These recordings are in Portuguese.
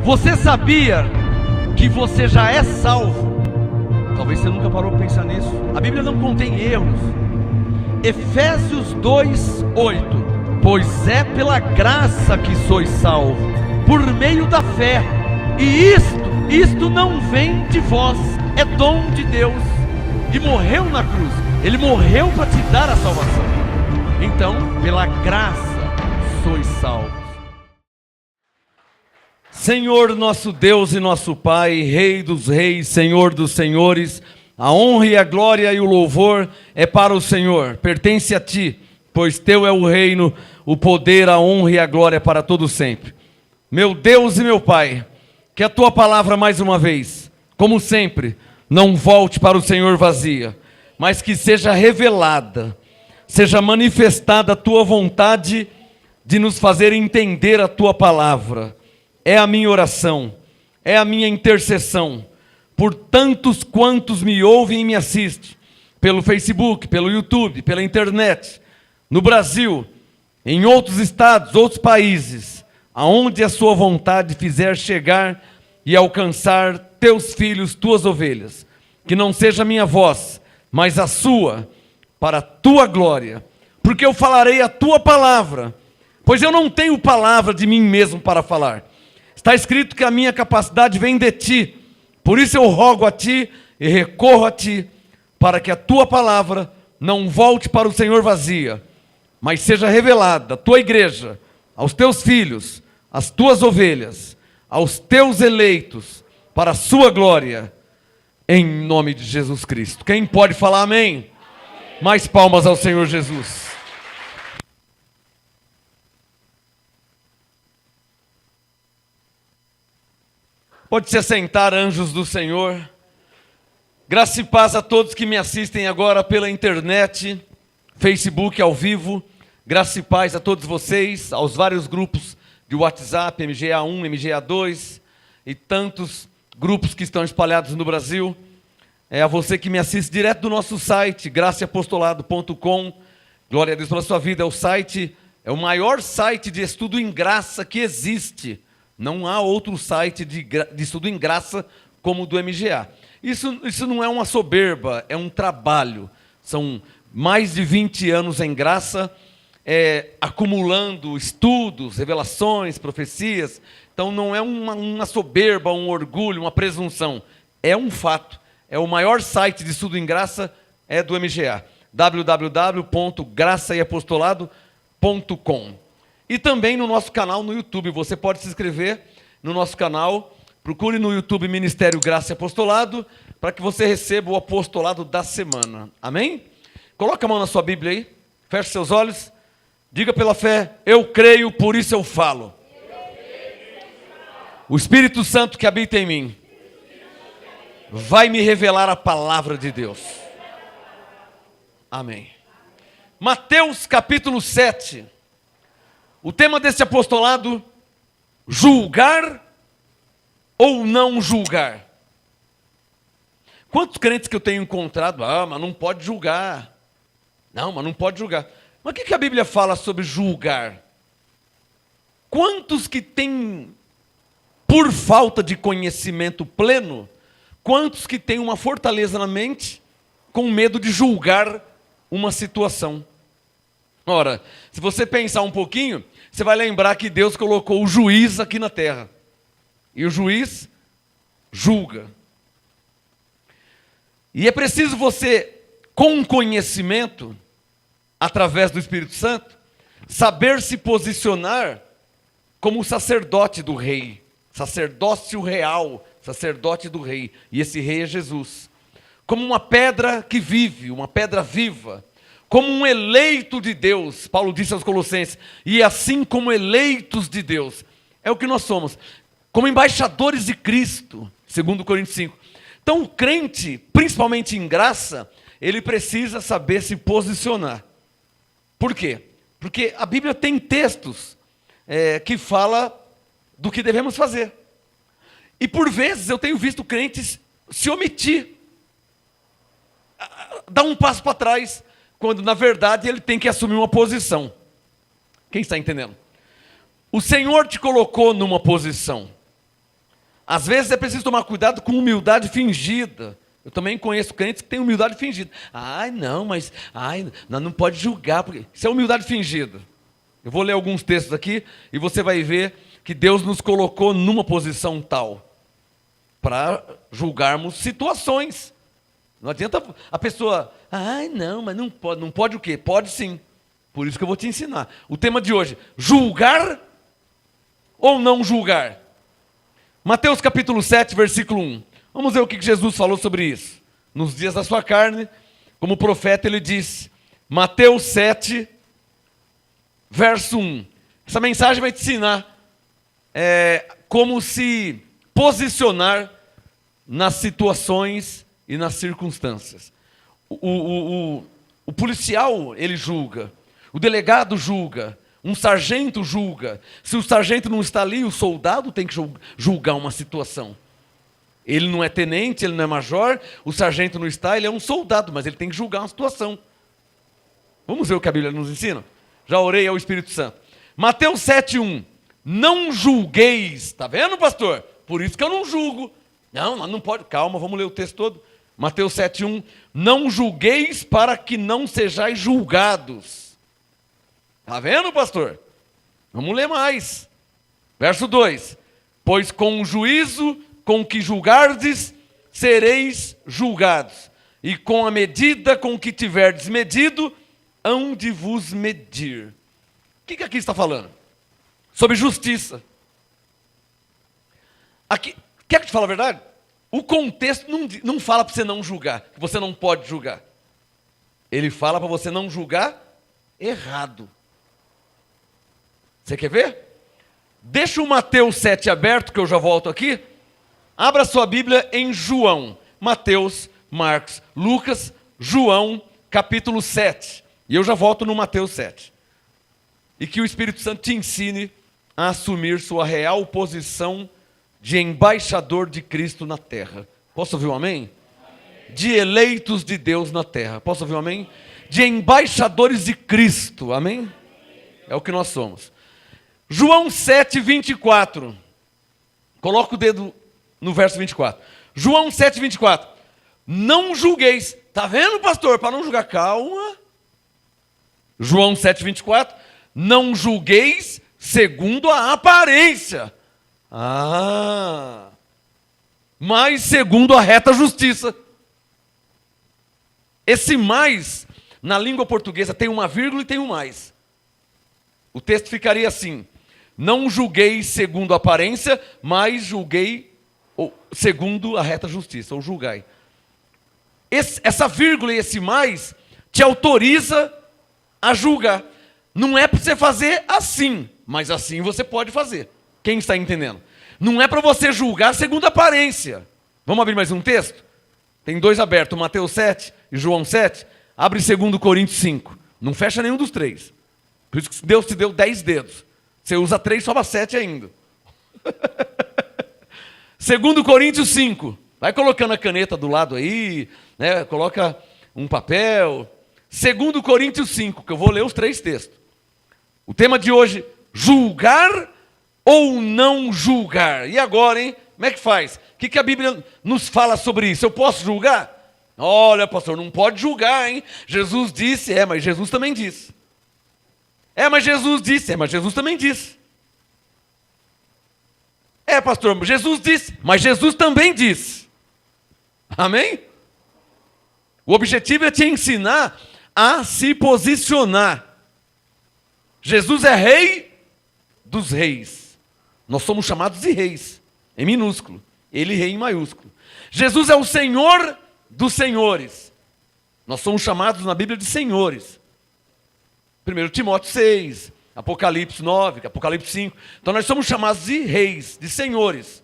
Você sabia que você já é salvo? Talvez você nunca parou para pensar nisso. A Bíblia não contém erros. Efésios 2:8. Pois é pela graça que sois salvos, por meio da fé. E isto não vem de vós, é dom de Deus. E morreu na cruz. Ele morreu para te dar a salvação. Então, pela graça sois salvos. Senhor nosso Deus e nosso Pai, Rei dos reis, Senhor dos senhores, a honra e a glória e o louvor é para o Senhor, pertence a Ti, pois Teu é o reino, o poder, a honra e a glória para todo sempre. Meu Deus e meu Pai, que a Tua palavra mais uma vez, como sempre, não volte para o Senhor vazia, mas que seja revelada, seja manifestada a Tua vontade de nos fazer entender a Tua palavra. É a minha oração, é a minha intercessão, por tantos quantos me ouvem e me assistem, pelo Facebook, pelo YouTube, pela internet, no Brasil, em outros estados, outros países, aonde a sua vontade fizer chegar e alcançar teus filhos, tuas ovelhas, que não seja a minha voz, mas a sua, para a tua glória, porque eu falarei a tua palavra, pois eu não tenho palavra de mim mesmo para falar. Está escrito que a minha capacidade vem de Ti, por isso eu rogo a Ti e recorro a Ti, para que a Tua palavra não volte para o Senhor vazia, mas seja revelada à Tua igreja, aos Teus filhos, às Tuas ovelhas, aos Teus eleitos, para a Sua glória, em nome de Jesus Cristo. Quem pode falar amém? Amém. Mais palmas ao Senhor Jesus. Pode se assentar, anjos do Senhor. Graça e paz a todos que me assistem agora pela internet, Facebook ao vivo. Graça e paz a todos vocês, aos vários grupos de WhatsApp, MGA1, MGA2 e tantos grupos que estão espalhados no Brasil. A você que me assiste direto do nosso site, graçaapostolado.com. Glória a Deus pela sua vida. É o maior site de estudo em graça que existe. Não há outro site de estudo em graça como o do MGA. Isso não é uma soberba, é um trabalho. São mais de 20 anos em graça, acumulando estudos, revelações, profecias. Então não é uma soberba, um orgulho, uma presunção. É um fato. É o maior site de estudo em graça, é do MGA. www.graçaeapostolado.com. E também no nosso canal no YouTube. Você pode se inscrever no nosso canal. Procure no YouTube Ministério Graça e Apostolado, para que você receba o apostolado da semana. Amém? Coloca a mão na sua Bíblia aí. Feche seus olhos. Diga pela fé: eu creio, por isso eu falo. O Espírito Santo que habita em mim vai me revelar a palavra de Deus. Amém. Mateus capítulo 7. O tema desse apostolado: julgar ou não julgar. Quantos crentes que eu tenho encontrado? Mas não pode julgar. Não, mas não pode julgar. Mas o que a Bíblia fala sobre julgar? Quantos que têm, por falta de conhecimento pleno, quantos que têm uma fortaleza na mente, com medo de julgar uma situação? Ora, se você pensar um pouquinho, você vai lembrar que Deus colocou o juiz aqui na terra. E o juiz julga. E é preciso você, com conhecimento, através do Espírito Santo, saber se posicionar como sacerdote do rei. Sacerdócio real, sacerdote do rei. E esse rei é Jesus. Como uma pedra que vive, uma pedra viva. Como um eleito de Deus, Paulo disse aos Colossenses, e assim como eleitos de Deus, é o que nós somos, como embaixadores de Cristo, segundo Coríntios 5. Então o crente, principalmente em graça, ele precisa saber se posicionar. Por quê? Porque a Bíblia tem textos que fala do que devemos fazer. E por vezes eu tenho visto crentes se omitir, dar um passo para trás, quando na verdade ele tem que assumir uma posição. Quem está entendendo? O Senhor te colocou numa posição. Às vezes é preciso tomar cuidado com humildade fingida. Eu também conheço crentes que têm humildade fingida. Não pode julgar, porque isso é humildade fingida. Eu vou ler alguns textos aqui e você vai ver que Deus nos colocou numa posição tal para julgarmos situações. Não adianta a pessoa, mas não pode. Não pode o quê? Pode sim. Por isso que eu vou te ensinar. O tema de hoje, julgar ou não julgar? Mateus capítulo 7, versículo 1. Vamos ver o que Jesus falou sobre isso. Nos dias da sua carne, como profeta, ele disse, Mateus 7, verso 1. Essa mensagem vai te ensinar como se posicionar nas situações e nas circunstâncias. O policial, ele julga. O delegado julga. Um sargento julga. Se o sargento não está ali, o soldado tem que julgar uma situação. Ele não é tenente, ele não é major, o sargento não está, ele é um soldado, mas ele tem que julgar uma situação. Vamos ver o que a Bíblia nos ensina? Já orei ao Espírito Santo. Mateus 7:1. Não julgueis. Está vendo, pastor? Por isso que eu não julgo. Não pode. Calma, vamos ler o texto todo. Mateus 7:1. Não julgueis para que não sejais julgados. Está vendo, pastor? Vamos ler mais. Verso 2. Pois com o juízo com que julgardes, sereis julgados. E com a medida com que tiverdes medido, hão de vos medir. O que aqui está falando? Sobre justiça. Aqui, quer que eu te fale a verdade? O contexto não fala para você não julgar, que você não pode julgar. Ele fala para você não julgar errado. Você quer ver? Deixa o Mateus 7 aberto, que eu já volto aqui. Abra sua Bíblia em João, Mateus, Marcos, Lucas, João, capítulo 7. E eu já volto no Mateus 7. E que o Espírito Santo te ensine a assumir sua real posição de embaixador de Cristo na terra. Posso ouvir um amém? Amém. De eleitos de Deus na terra. Posso ouvir um amém? De embaixadores de Cristo. Amém? É o que nós somos. João 7, 24. Coloca o dedo no verso 24. João 7, 24. Não julgueis. Está vendo, pastor? Para não julgar, calma. João 7, 24. Não julgueis segundo a aparência. Mas segundo a reta justiça. Esse mais, na língua portuguesa, tem uma vírgula e tem um mais. O texto ficaria assim. Não julguei segundo a aparência, mas julguei segundo a reta justiça, ou julgai. Essa vírgula e esse mais te autoriza a julgar. Não é para você fazer assim, mas assim você pode fazer. Quem está entendendo? Não é para você julgar segundo a aparência. Vamos abrir mais um texto? Tem dois abertos, Mateus 7 e João 7. Abre 2 Coríntios 5. Não fecha nenhum dos três. Por isso que Deus te deu 10 dedos. Você usa 3, sobra 7 ainda. 2 Coríntios 5. Vai colocando a caneta do lado aí, né? Coloca um papel. 2 Coríntios 5, que eu vou ler os 3 textos. O tema de hoje, julgar ou não julgar? E agora, hein? Como é que faz? O que a Bíblia nos fala sobre isso? Eu posso julgar? Olha, pastor, não pode julgar, hein? Jesus disse, mas Jesus também disse. Mas Jesus disse, mas Jesus também disse. Pastor, Jesus disse, mas Jesus também disse. Amém? O objetivo é te ensinar a se posicionar. Jesus é rei dos reis. Nós somos chamados de reis, em minúsculo. Ele rei em maiúsculo. Jesus é o Senhor dos senhores. Nós somos chamados na Bíblia de senhores. 1 Timóteo 6, Apocalipse 9, Apocalipse 5. Então nós somos chamados de reis, de senhores.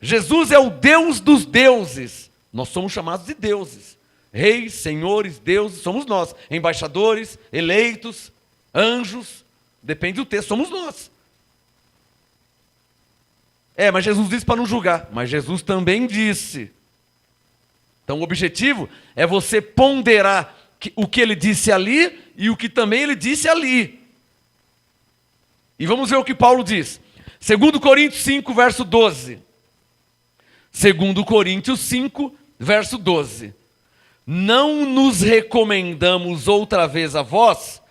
Jesus é o Deus dos deuses. Nós somos chamados de deuses. Reis, senhores, deuses, somos nós. Embaixadores, eleitos, anjos. Depende do texto, somos nós. Mas Jesus disse para não julgar. Mas Jesus também disse. Então o objetivo é você ponderar o que ele disse ali e o que também ele disse ali. E vamos ver o que Paulo diz. 2 Coríntios 5, verso 12. 2 Coríntios 5, verso 12. Não nos recomendamos outra vez a vós,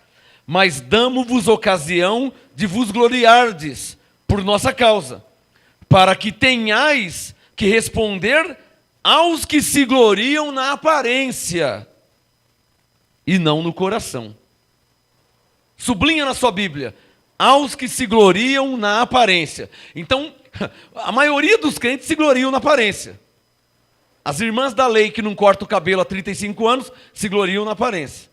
mas damo-vos ocasião de vos gloriardes por nossa causa, para que tenhais que responder aos que se gloriam na aparência e não no coração. Sublinha na sua Bíblia, aos que se gloriam na aparência. Então, a maioria dos crentes se gloriam na aparência. As irmãs da lei que não cortam o cabelo há 35 anos se gloriam na aparência.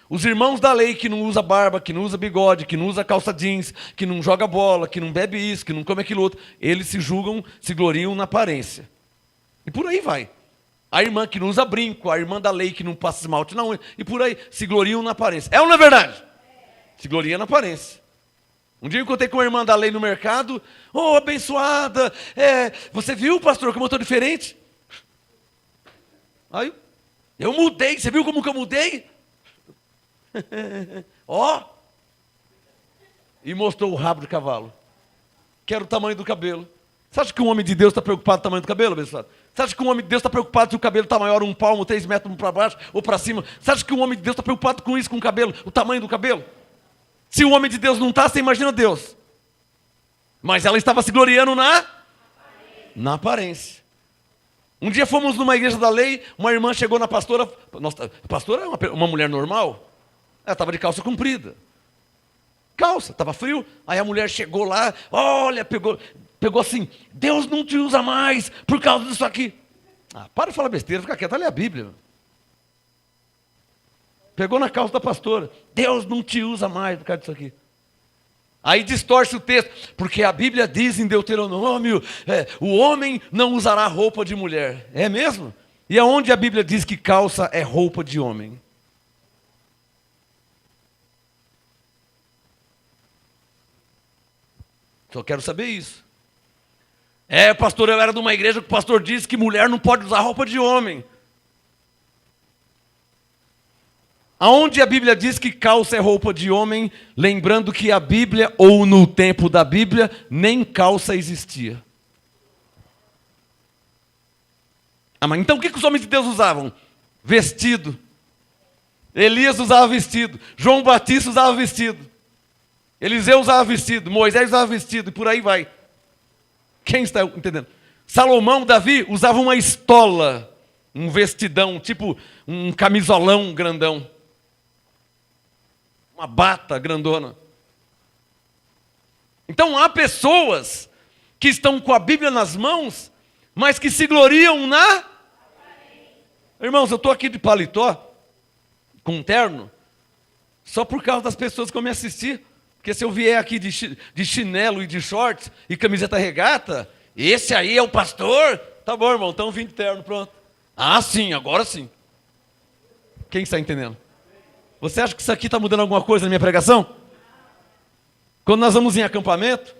Os irmãos da lei que não usa barba, que não usa bigode, que não usa calça jeans, que não joga bola, que não bebe isso, que não come aquilo outro, eles se julgam, se gloriam na aparência. E por aí vai. A irmã que não usa brinco, a irmã da lei que não passa esmalte na unha, e por aí, se gloriam na aparência. É ou não é verdade? Se gloria na aparência. Um dia eu encontrei com uma irmã da lei no mercado. Oh, abençoada, você viu, pastor, como eu estou diferente? Aí, eu mudei, você viu como que eu mudei? Ó! E mostrou o rabo de cavalo, que era o tamanho do cabelo. Você acha que um homem de Deus está preocupado com o tamanho do cabelo, abençoado? Você acha que um homem de Deus está preocupado se o cabelo está maior, 1 palmo, 3 metros para baixo ou para cima? Você acha que um homem de Deus está preocupado com isso, com o cabelo, o tamanho do cabelo? Se o homem de Deus não está, você imagina Deus. Mas ela estava se gloriando na aparência. Um dia fomos numa igreja da lei, uma irmã chegou na pastora. Nossa, a pastora é uma mulher normal. Ela estava de calça comprida. Calça, estava frio. Aí a mulher chegou lá, olha, pegou assim, Deus não te usa mais por causa disso aqui. Ah, para de falar besteira, fica quieto, olha a Bíblia. Pegou na calça da pastora, Deus não te usa mais por causa disso aqui. Aí distorce o texto, porque a Bíblia diz em Deuteronômio, o homem não usará roupa de mulher. É mesmo? E aonde a Bíblia diz que calça é roupa de homem? Só quero saber isso. Pastor, eu era de uma igreja que o pastor disse que mulher não pode usar roupa de homem. Aonde a Bíblia diz que calça é roupa de homem, lembrando que a Bíblia, ou no tempo da Bíblia, nem calça existia. Mas então o que os homens de Deus usavam? Vestido. Elias usava vestido. João Batista usava vestido. Eliseu usava vestido. Moisés usava vestido. E por aí vai. Quem está entendendo? Salomão, Davi, usava uma estola. Um vestidão, tipo um camisolão grandão. Uma bata grandona. Então há pessoas que estão com a Bíblia nas mãos, mas que se gloriam na... Irmãos, eu estou aqui de paletó, com um terno, só por causa das pessoas que vão me assistir. Porque se eu vier aqui de chinelo e de shorts e camiseta regata, esse aí é o pastor? Tá bom, irmão, então vim de terno, pronto. Ah, sim, agora sim. Quem está entendendo? Você acha que isso aqui está mudando alguma coisa na minha pregação? Quando nós vamos em acampamento,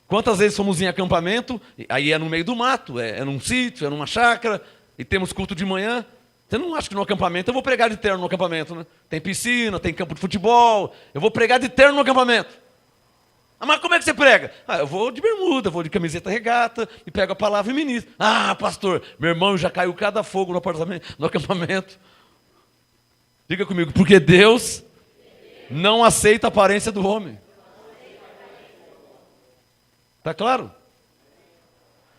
quantas vezes fomos em acampamento, aí é no meio do mato, é num sítio, é numa chácara, e temos culto de manhã. Você não acha que no acampamento, eu vou pregar de terno no acampamento, né? Tem piscina, tem campo de futebol, eu vou pregar de terno no acampamento. Ah, mas como é que você prega? Eu vou de bermuda, vou de camiseta regata, e pego a palavra e ministro. Ah, pastor, meu irmão já caiu cada fogo no acampamento. Diga comigo, porque Deus não aceita a aparência do homem. Está claro?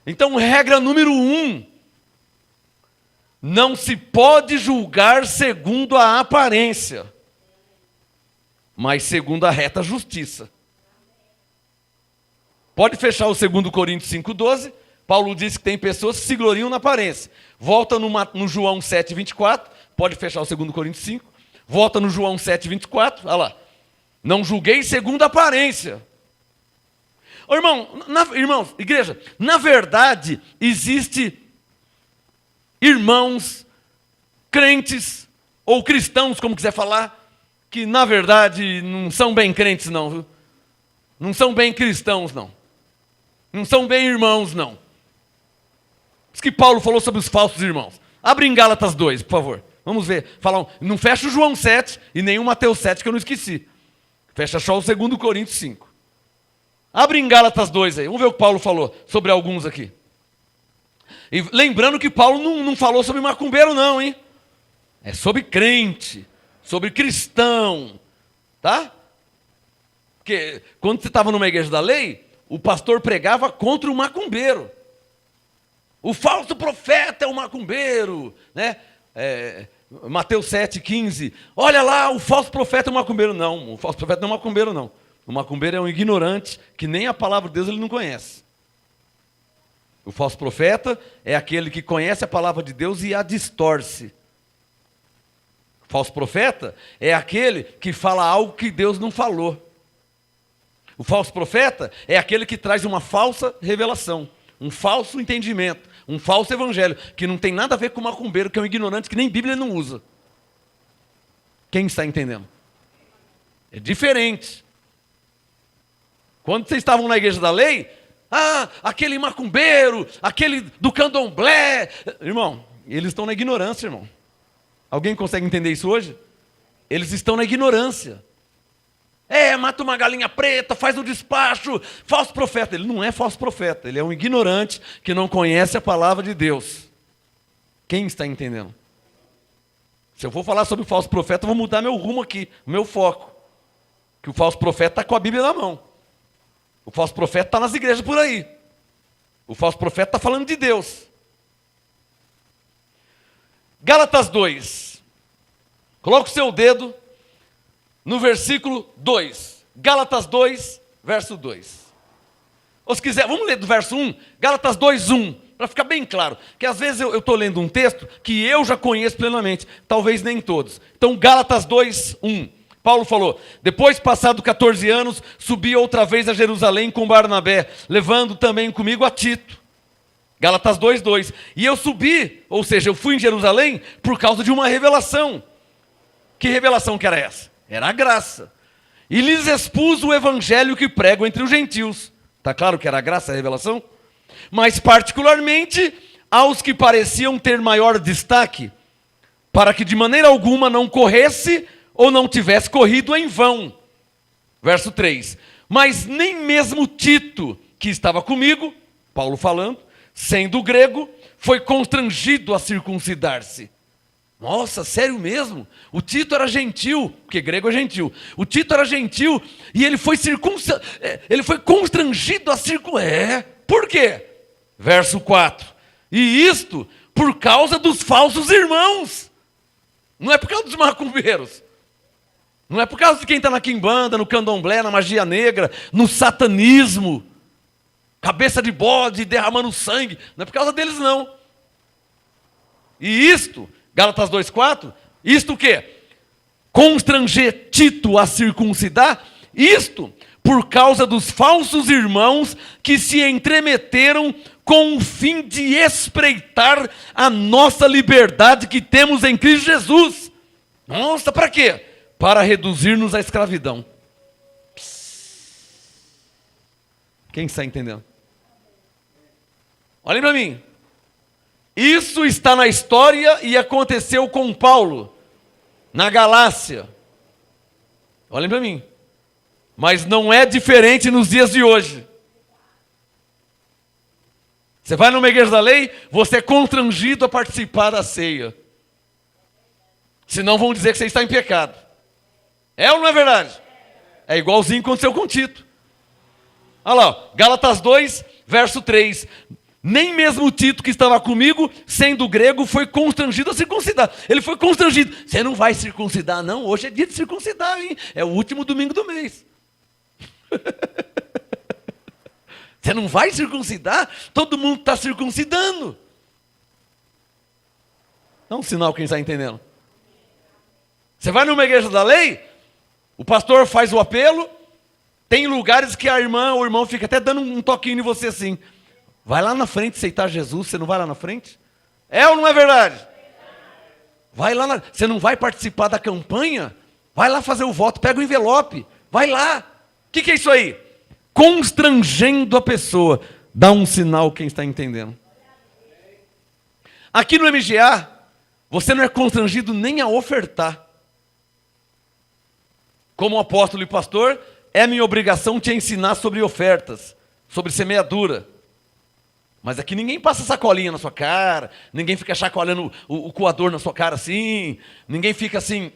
Então, regra número 1. Não se pode julgar segundo a aparência, mas segundo a reta justiça. Pode fechar o 2 Coríntios 5,12. Paulo diz que tem pessoas que se gloriam na aparência. Volta no João 7,24. Pode fechar o 2 Coríntios 5. Volta no João 7,24. Olha lá. Não julguei segundo a aparência. Irmãos, igreja, na verdade, existe irmãos, crentes, ou cristãos, como quiser falar, que na verdade não são bem crentes não, viu? Não são bem cristãos não. Não são bem irmãos não. Isso que Paulo falou sobre os falsos irmãos. Abre em Gálatas 2, por favor. Vamos ver. Não fecha o João 7 e nem o Mateus 7, que eu não esqueci. Fecha só o 2 Coríntios 5. Abre em Gálatas 2 aí. Vamos ver o que Paulo falou sobre alguns aqui. E lembrando que Paulo não falou sobre macumbeiro não, hein? É sobre crente, sobre cristão, tá? Porque quando você estava numa igreja da lei, o pastor pregava contra o macumbeiro. O falso profeta é o macumbeiro, né? Mateus 7,15. Olha lá, o falso profeta é o macumbeiro. Não, o falso profeta não é macumbeiro, não. O macumbeiro é um ignorante que nem a palavra de Deus ele não conhece. O falso profeta é aquele que conhece a palavra de Deus e a distorce. O falso profeta é aquele que fala algo que Deus não falou. O falso profeta é aquele que traz uma falsa revelação, um falso entendimento, um falso evangelho, que não tem nada a ver com o macumbeiro, que é um ignorante que nem Bíblia não usa. Quem está entendendo? É diferente. Quando vocês estavam na igreja da lei, aquele macumbeiro, aquele do candomblé. Irmão, eles estão na ignorância, irmão. Alguém consegue entender isso hoje? Eles estão na ignorância. Mata uma galinha preta, faz um despacho, falso profeta. Ele não é falso profeta, ele é um ignorante que não conhece a palavra de Deus. Quem está entendendo? Se eu for falar sobre o falso profeta, eu vou mudar meu rumo aqui, meu foco. Que o falso profeta está com a Bíblia na mão. O falso profeta está nas igrejas por aí. O falso profeta está falando de Deus. Gálatas 2. Coloca o seu dedo no versículo 2. Gálatas 2, verso 2. Ou se quiser, vamos ler do verso 1. Gálatas 2, 1. Para ficar bem claro. Que às vezes eu estou lendo um texto que eu já conheço plenamente. Talvez nem todos. Então, Gálatas 2, 1. Paulo falou: depois, passado 14 anos, subi outra vez a Jerusalém com Barnabé, levando também comigo a Tito. Gálatas 2, 2. E eu subi, ou seja, eu fui em Jerusalém por causa de uma revelação. Que revelação que era essa? Era a graça. E lhes expus o evangelho que prego entre os gentios. Está claro que era a graça, a revelação? Mas particularmente aos que pareciam ter maior destaque, para que de maneira alguma não corresse ou não tivesse corrido em vão. Verso 3. Mas nem mesmo Tito, que estava comigo, Paulo falando, sendo grego, foi constrangido a circuncidar-se. Nossa, sério mesmo? O Tito era gentil, porque grego é gentil. O Tito era gentil e ele foi constrangido a circuncidar. Por quê? Verso 4. E isto por causa dos falsos irmãos. Não é por causa dos macumbeiros. Não é por causa de quem está na quimbanda, no candomblé, na magia negra, no satanismo, cabeça de bode, derramando sangue. Não é por causa deles, não. E isto, Gálatas 2,4, isto o quê? Constranger Tito a circuncidar, isto por causa dos falsos irmãos que se entremeteram com o fim de espreitar a nossa liberdade que temos em Cristo Jesus. Nossa, para quê? Para reduzir-nos à escravidão. Quem está entendendo? Olhem para mim. Isso está na história e aconteceu com Paulo, na Galácia. Olhem para mim. Mas não é diferente nos dias de hoje. Você vai numa igreja da lei, você é constrangido a participar da ceia. Senão vão dizer que você está em pecado. É ou não é verdade? É igualzinho que aconteceu com Tito. Olha lá, ó, Gálatas 2, verso 3. Nem mesmo Tito, que estava comigo, sendo grego, foi constrangido a circuncidar. Ele foi constrangido. Você não vai circuncidar, não? Hoje é dia de circuncidar, hein? É o último domingo do mês. Você não vai circuncidar? Todo mundo está circuncidando. É um sinal, quem está entendendo. Você vai numa igreja da lei, o pastor faz o apelo, tem lugares que a irmã ou o irmão fica até dando um toquinho em você assim. Vai lá na frente aceitar Jesus, você não vai lá na frente? É ou não é verdade? Vai lá, você não vai participar da campanha? Vai lá fazer o voto, pega o envelope, vai lá. O que é isso aí? Constrangendo a pessoa. Dá um sinal, quem está entendendo. Aqui no MGA, você não é constrangido nem a ofertar. Como apóstolo e pastor, é minha obrigação te ensinar sobre ofertas, sobre semeadura. Mas aqui ninguém passa sacolinha na sua cara, ninguém fica chacoalhando o coador na sua cara assim, ninguém fica assim.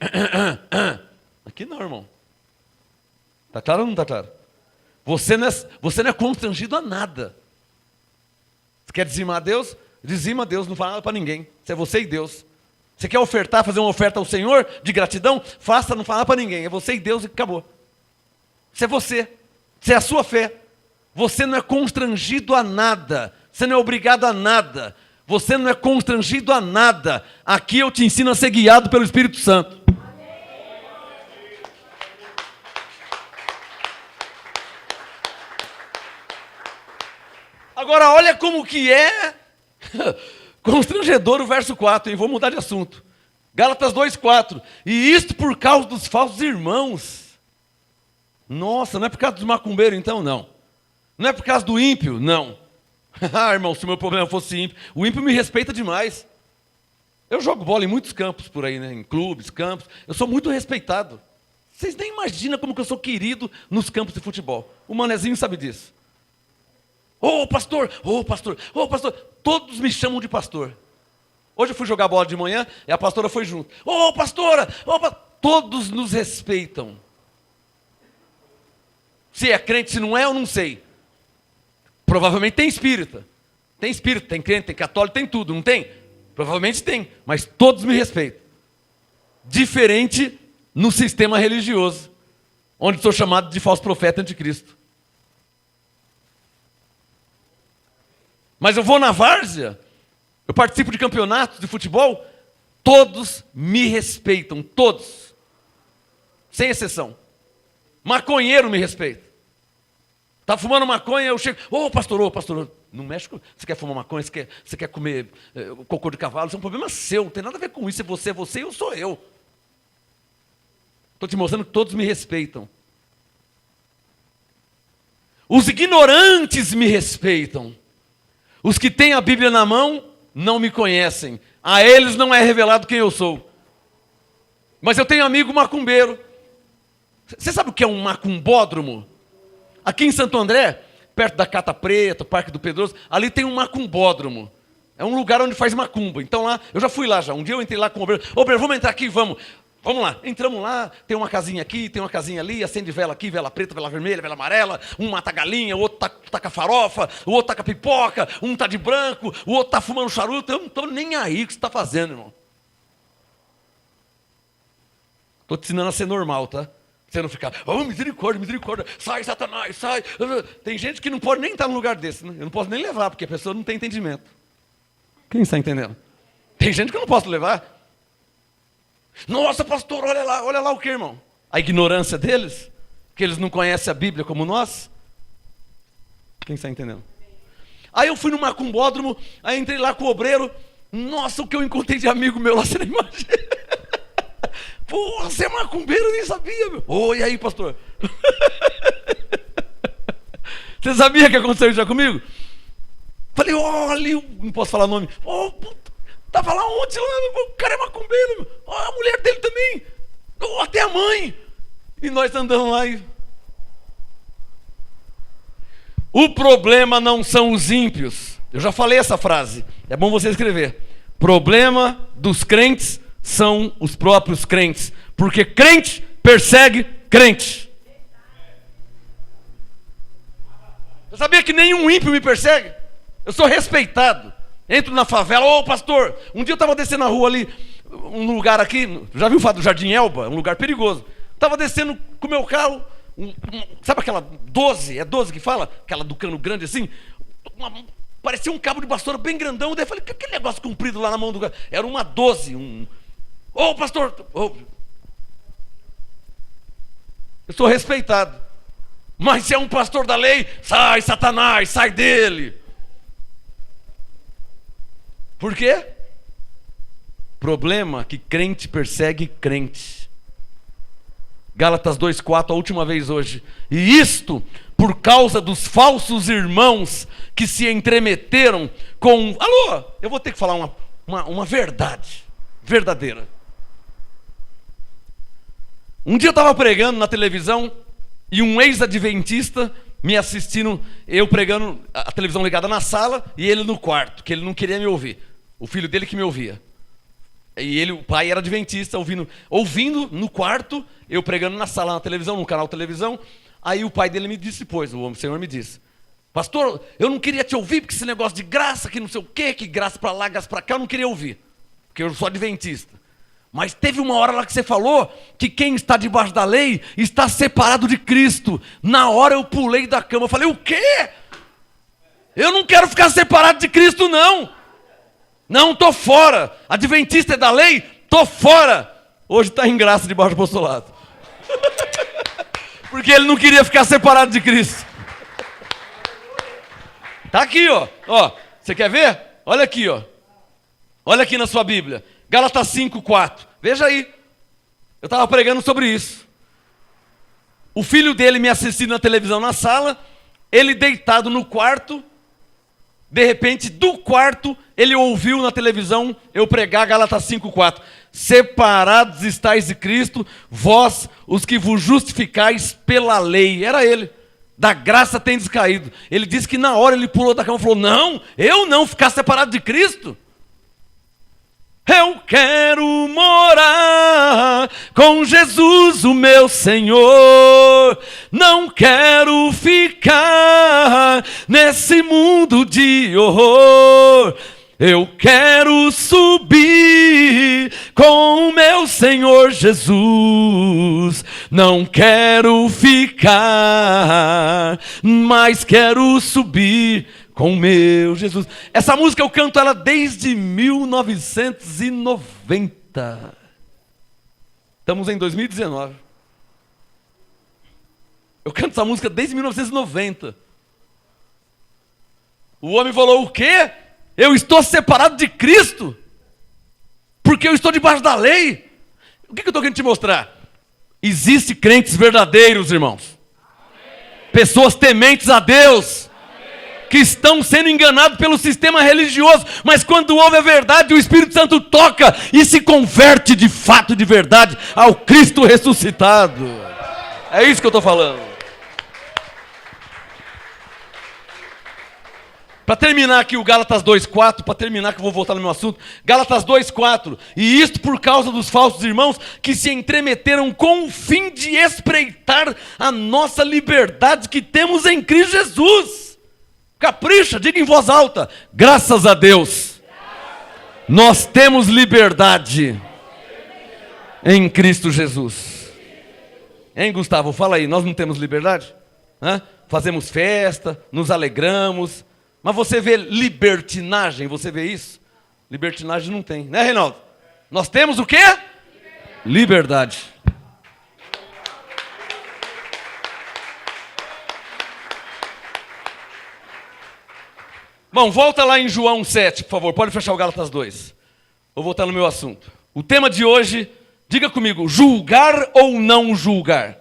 Aqui não, irmão. Tá claro ou não tá claro? Você não é constrangido a nada. Você quer dizimar a Deus? Dizima a Deus, não fala nada para ninguém. Isso é você e Deus. Você quer ofertar, fazer uma oferta ao Senhor de gratidão? Faça, não fala para ninguém. É você e Deus e acabou. Isso é você. Isso é a sua fé. Você não é constrangido a nada. Você não é obrigado a nada. Você não é constrangido a nada. Aqui eu te ensino a ser guiado pelo Espírito Santo. Agora olha como que é constrangedor o verso 4, hein? Vou mudar de assunto. Gálatas 2:4. E isto por causa dos falsos irmãos. Nossa, não é por causa dos macumbeiros então? Não. Não é por causa do ímpio? Não. Ah, irmão, se o meu problema fosse ímpio, o ímpio me respeita demais. Eu jogo bola em muitos campos por aí, né? Em clubes, campos. Eu sou muito respeitado. Vocês nem imaginam como que eu sou querido nos campos de futebol. O Manezinho sabe disso. Ô pastor, ô pastor, ô pastor. Todos me chamam de pastor. Hoje eu fui jogar bola de manhã e a pastora foi junto. Ô pastora, todos nos respeitam. Se é crente, se não é, eu não sei. Provavelmente tem espírita. Tem espírita, tem crente, tem católico, tem tudo, não tem? Provavelmente tem, mas todos me respeitam. Diferente no sistema religioso, onde sou chamado de falso profeta anticristo. Mas eu vou na várzea, eu participo de campeonatos de futebol, todos me respeitam, todos. Sem exceção. Maconheiro me respeita. Tá fumando maconha, eu chego, ô pastor, não mexe com... Você quer fumar maconha, você quer comer cocô de cavalo, isso é um problema seu, não tem nada a ver com isso, é você e eu sou eu. Estou te mostrando que todos me respeitam. Os ignorantes me respeitam. Os que têm a Bíblia na mão não me conhecem. A eles não é revelado quem eu sou. Mas eu tenho amigo macumbeiro. Você sabe o que é um macumbódromo? Aqui em Santo André, perto da Cata Preta, Parque do Pedroso, ali tem um macumbódromo. É um lugar onde faz macumba. Então lá, eu já fui lá já. Um dia eu entrei lá com o obreiro. Obreiro, vamos entrar aqui, vamos. Vamos lá. Entramos lá, tem uma casinha aqui, tem uma casinha ali, acende vela aqui, vela preta, vela vermelha, vela amarela. Um mata galinha, o outro taca farofa, o outro taca pipoca, um tá de branco, o outro tá fumando charuto. Eu não tô nem aí o que você está fazendo, irmão. Estou te ensinando a ser normal, tá? Você não ficar, oh, misericórdia, misericórdia, sai, Satanás, sai. Tem gente que não pode nem estar num lugar desse, né? Eu não posso nem levar, porque a pessoa não tem entendimento. Quem está entendendo? Tem gente que eu não posso levar. Nossa, pastor, olha lá o que, irmão? A ignorância deles, que eles não conhecem a Bíblia como nós. Quem está entendendo? Aí eu fui no macumbódromo, aí entrei lá com o obreiro. Nossa, o que eu encontrei de amigo meu lá, você não imagina. Pô, você é macumbeiro, eu nem sabia, meu. Oi, aí, pastor. Você sabia que aconteceu já comigo? Falei, olha, não posso falar nome. Oh, puta, tava lá ontem, o cara é macumbeiro, meu. Oh, a mulher dele também. Oh, até a mãe. E nós andamos lá e... O problema não são os ímpios. Eu já falei essa frase. É bom você escrever. Problema dos crentes são os próprios crentes, porque crente persegue crente. Eu sabia que nenhum ímpio me persegue. Eu sou respeitado. Entro na favela, ô pastor, um dia eu estava descendo na rua ali, um lugar aqui, já viu falar do Jardim Elba? Um lugar perigoso. Estava descendo com o meu carro, sabe aquela 12, é 12 que fala? Aquela do cano grande assim, parecia um cabo de vassoura bem grandão. Daí eu falei, que aquele negócio comprido lá na mão do cara? Era uma 12, Ô pastor, eu sou respeitado. Mas se é um pastor da lei, sai Satanás, sai dele. Por quê? Problema que crente persegue crente. Gálatas 2:4, a última vez hoje. E isto por causa dos falsos irmãos que se entremeteram com... Alô, eu vou ter que falar uma verdade verdadeira. Um dia eu estava pregando na televisão e um ex-adventista me assistindo, eu pregando, a televisão ligada na sala e ele no quarto, que ele não queria me ouvir. O filho dele que me ouvia. E ele, o pai era adventista, ouvindo no quarto, eu pregando na sala, na televisão, no canal televisão. Aí o pai dele me disse depois, o Senhor me disse: pastor, eu não queria te ouvir, porque esse negócio de graça, que não sei o quê, que graça para lá, graça para cá, eu não queria ouvir, porque eu sou adventista. Mas teve uma hora lá que você falou que quem está debaixo da lei está separado de Cristo. Na hora eu pulei da cama, eu falei: o quê? Eu não quero ficar separado de Cristo, não. Não, estou fora. Adventista é da lei? Estou fora. Hoje está em graça debaixo do apostolado. Porque ele não queria ficar separado de Cristo. Está aqui, ó. Você quer ver? Olha aqui, ó. Olha aqui na sua Bíblia. Gálatas 5:4. Veja aí. Eu estava pregando sobre isso. O filho dele me assistindo na televisão na sala, ele deitado no quarto. De repente, do quarto, ele ouviu na televisão eu pregar Gálatas 5:4. Separados estáis de Cristo, vós, os que vos justificais pela lei. Era ele. Da graça tendes caído. Ele disse que na hora ele pulou da cama e falou: não, eu não ficar separado de Cristo. Eu quero morar com Jesus, o meu Senhor. Não quero ficar nesse mundo de horror. Eu quero subir com o meu Senhor Jesus. Não quero ficar, mas quero subir com o meu Jesus. Essa música eu canto ela desde 1990. Estamos em 2019. Eu canto essa música desde 1990. O homem falou: o quê? Eu estou separado de Cristo? Porque eu estou debaixo da lei? O que eu estou querendo te mostrar? Existem crentes verdadeiros, irmãos. Pessoas tementes a Deus, que estão sendo enganados pelo sistema religioso, mas quando ouve a verdade, o Espírito Santo toca e se converte de fato, de verdade, ao Cristo ressuscitado. É isso que eu estou falando. Para terminar aqui o Gálatas 2:4, para terminar que eu vou voltar no meu assunto, Gálatas 2:4, e isto por causa dos falsos irmãos que se entremeteram com o fim de espreitar a nossa liberdade que temos em Cristo Jesus. Capricha, diga em voz alta: graças a Deus, nós temos liberdade em Cristo Jesus. Hein, Gustavo? Fala aí, nós não temos liberdade? Fazemos festa, nos alegramos, mas você vê libertinagem, você vê isso? Libertinagem não tem, né, Reinaldo? Nós temos o quê? Liberdade. Bom, volta lá em João 7, por favor. Pode fechar o Gálatas 2. Vou voltar no meu assunto. O tema de hoje, diga comigo: julgar ou não julgar?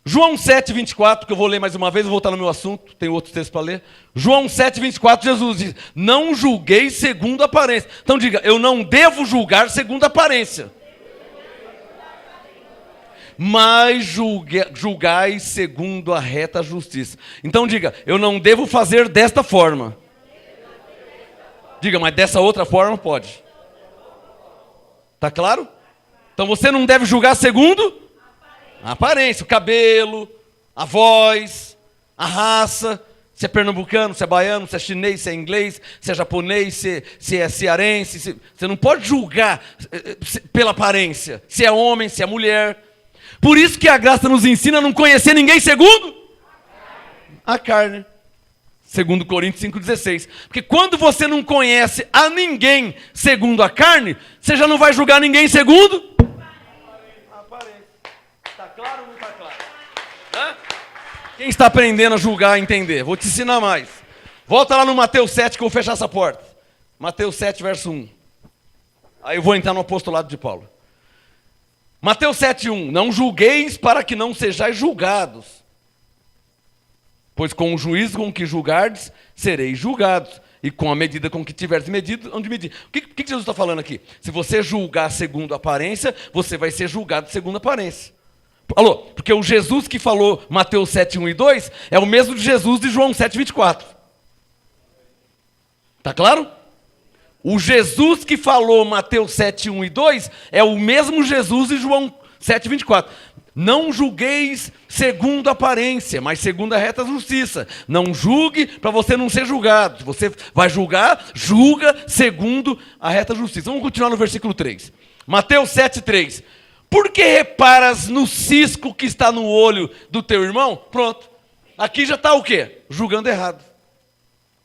João 7:24, que eu vou ler mais uma vez, vou voltar no meu assunto, tem outros textos para ler. João 7:24, Jesus diz: não julgueis segundo a aparência. Então diga: eu não devo julgar segundo a aparência, mas julgai segundo a reta justiça. Então diga: eu não devo fazer desta forma. Diga: mas dessa outra forma pode. Tá claro? Então você não deve julgar segundo a aparência, o cabelo, a voz, a raça, se é pernambucano, se é baiano, se é chinês, se é inglês, se é japonês, se é cearense. Você não pode julgar pela aparência, se é homem, se é mulher. Por isso que a graça nos ensina a não conhecer ninguém segundo a carne. Segundo Coríntios 5,16. Porque quando você não conhece a ninguém segundo a carne, você já não vai julgar ninguém segundo a aparência. Está claro ou não está claro? Quem está aprendendo a julgar, a entender? Vou te ensinar mais. Volta lá no Mateus 7 que eu vou fechar essa porta. Mateus 7, verso 1. Aí eu vou entrar no apostolado de Paulo. Mateus 7:1, não julgueis para que não sejais julgados, pois com o juízo com que julgardes, sereis julgados, e com a medida com que tiveres medido, onde medir. O que Jesus está falando aqui? Se você julgar segundo a aparência, você vai ser julgado segundo a aparência. Alô, porque o Jesus que falou Mateus 7, 1 e 2 é o mesmo de Jesus de João 7, 24. Tá claro? O Jesus que falou Mateus 7, 1 e 2 é o mesmo Jesus de João 7, 24. Não julgueis segundo a aparência, mas segundo a reta justiça. Não julgue para você não ser julgado. Se você vai julgar, julga segundo a reta justiça. Vamos continuar no versículo 3. Mateus 7, 3. Por que reparas no cisco que está no olho do teu irmão? Pronto. Aqui já está o quê? Julgando errado.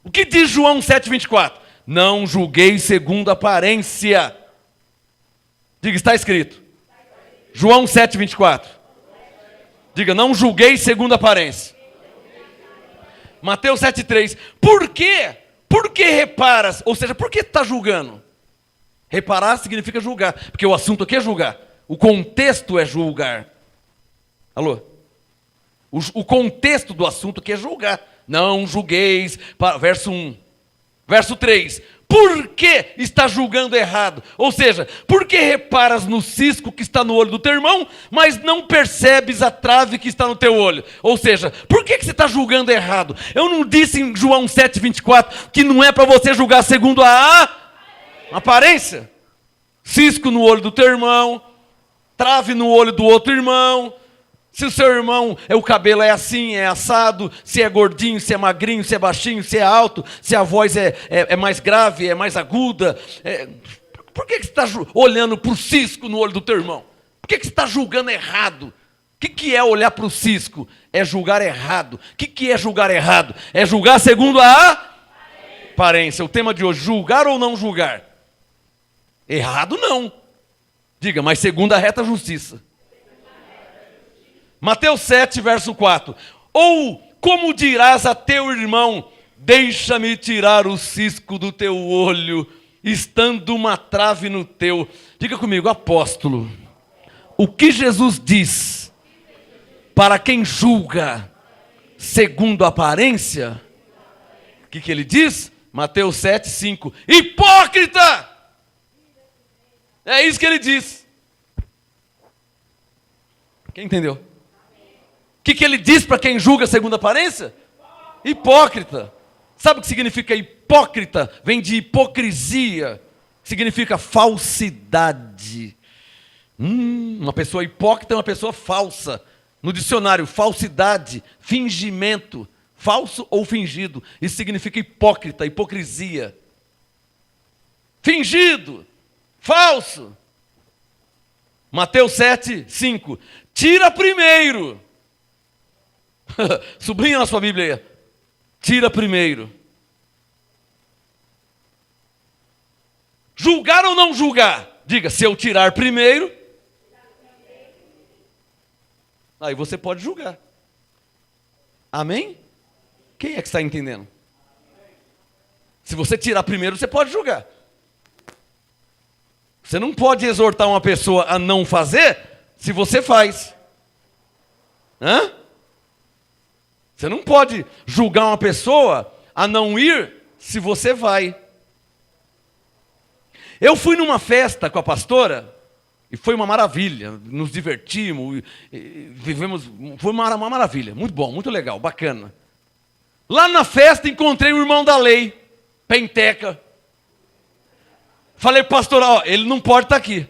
O que diz João 7, 24? Não julgueis segundo a aparência. Diga, está escrito. João 7, 24. Diga, não julgueis segundo a aparência. Mateus 7, 3. Por quê? Por que reparas? Ou seja, por que está julgando? Reparar significa julgar. Porque o assunto aqui é julgar. O contexto é julgar. Alô? O contexto do assunto aqui é julgar. Não julgueis. Verso 1. Verso 3. Por que está julgando errado? Ou seja, por que reparas no cisco que está no olho do teu irmão, mas não percebes a trave que está no teu olho? Ou seja, por que você está julgando errado? Eu não disse em João 7, 24 que não é para você julgar segundo a aparência? Cisco no olho do teu irmão, trave no olho do outro irmão. Se o seu irmão, o cabelo é assim, é assado, se é gordinho, se é magrinho, se é baixinho, se é alto, se a voz é mais grave, é mais aguda. Por que você está olhando para o cisco no olho do teu irmão? Por que você está julgando errado? O que é olhar para o cisco? É julgar errado. O que é julgar errado? É julgar segundo a aparência. O tema de hoje, julgar ou não julgar? Errado não. Diga, mas segundo a reta justiça. Mateus 7, verso 4. Ou como dirás a teu irmão, deixa-me tirar o cisco do teu olho, estando uma trave no teu. Diga comigo, apóstolo, o que Jesus diz para quem julga segundo a aparência? O que ele diz? Mateus 7, 5. Hipócrita! É isso que ele diz. Quem entendeu? O que ele diz para quem julga segundo a aparência? Hipócrita. Sabe o que significa hipócrita? Vem de hipocrisia. Significa falsidade. Uma pessoa hipócrita é uma pessoa falsa. No dicionário, falsidade, fingimento. Falso ou fingido. Isso significa hipócrita, hipocrisia. Fingido. Falso. Mateus 7, 5. Tira primeiro. Sublinha na sua Bíblia aí. Tira primeiro. Julgar ou não julgar? Diga, se eu tirar primeiro, aí você pode julgar. Amém? Quem é que está entendendo? Se você tirar primeiro, você pode julgar. Você não pode exortar uma pessoa a não fazer se você faz. Hã? Você não pode julgar uma pessoa a não ir se você vai. Eu fui numa festa com a pastora e foi uma maravilha. Nos divertimos, vivemos, foi uma maravilha. Muito bom, muito legal, bacana. Lá na festa encontrei o irmão da lei, penteca. Falei, pastora, ó, ele não pode estar aqui.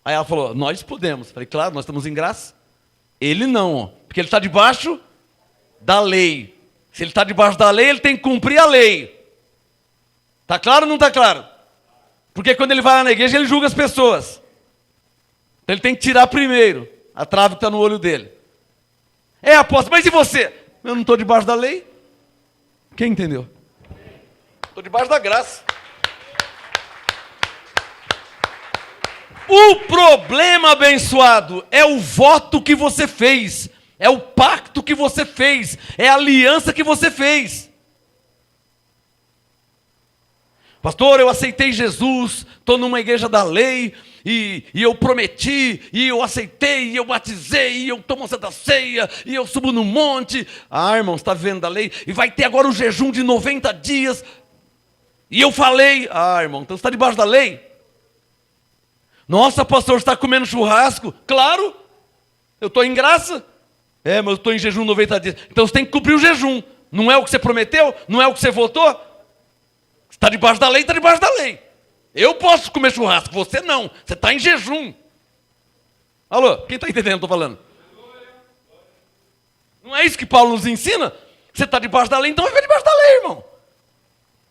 Aí ela falou, nós podemos. Falei, claro, nós estamos em graça. Ele não, ó, porque ele está debaixo da lei. Se ele está debaixo da lei, ele tem que cumprir a lei. Está claro ou não está claro? Porque quando ele vai lá na igreja, ele julga as pessoas. Então ele tem que tirar primeiro a trave que está no olho dele. Apóstolo, mas e você? Eu não estou debaixo da lei. Quem entendeu? Estou debaixo da graça. O problema, abençoado, é o voto que você fez. É o pacto que você fez. É a aliança que você fez. Pastor, eu aceitei Jesus, estou numa igreja da lei, e eu prometi, e eu aceitei, e eu batizei, e eu tomo a Santa Ceia, e eu subo no monte. Ah, irmão, você está vivendo da lei, e vai ter agora o jejum de 90 dias. E eu falei, ah, irmão, então você está debaixo da lei? Nossa, pastor, você está comendo churrasco? Claro, Eu estou em graça. Mas eu estou em jejum 90 dias. Então você tem que cumprir o jejum. Não é o que você prometeu? Não é o que você votou? Você está debaixo da lei, está debaixo da lei. Eu posso comer churrasco, você não. Você está em jejum. Alô, quem está entendendo o que eu estou falando? Não é isso que Paulo nos ensina? Você está debaixo da lei, então vai ficar debaixo da lei, irmão.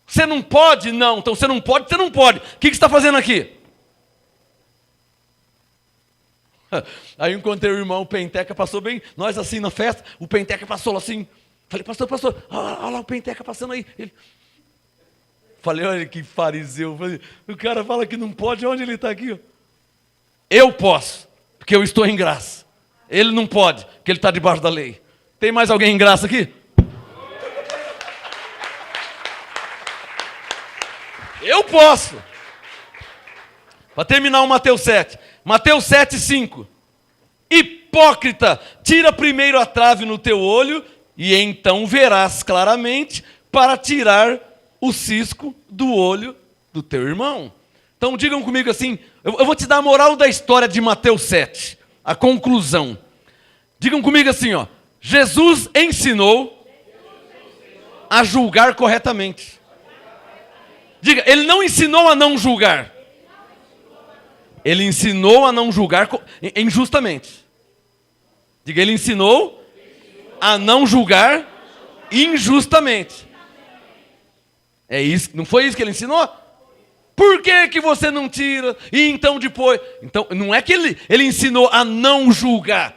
Você não pode? Não. Então você não pode, você não pode. O que você está fazendo aqui? Aí eu encontrei o irmão, o Penteca passou bem, nós assim na festa, o Penteca passou assim. Falei, pastor, olha lá o Penteca passando aí. Falei, olha que fariseu. Falei, o cara fala que não pode, onde ele está aqui? Ó? Eu posso, porque eu estou em graça. Ele não pode, porque ele está debaixo da lei. Tem mais alguém em graça aqui? Eu posso. Para terminar o Mateus 7. Mateus 7, 5. Hipócrita, tira primeiro a trave no teu olho, e então verás claramente para tirar o cisco do olho do teu irmão. Então digam comigo assim, eu vou te dar a moral da história de Mateus 7, a conclusão. Digam comigo assim, ó, Jesus ensinou a julgar corretamente. Diga, ele não ensinou a não julgar. Ele ensinou a não julgar injustamente. Diga, ele ensinou a não julgar injustamente. É isso, não foi isso que ele ensinou? Por que você não tira? E então depois... Então, não é que ele ensinou a não julgar.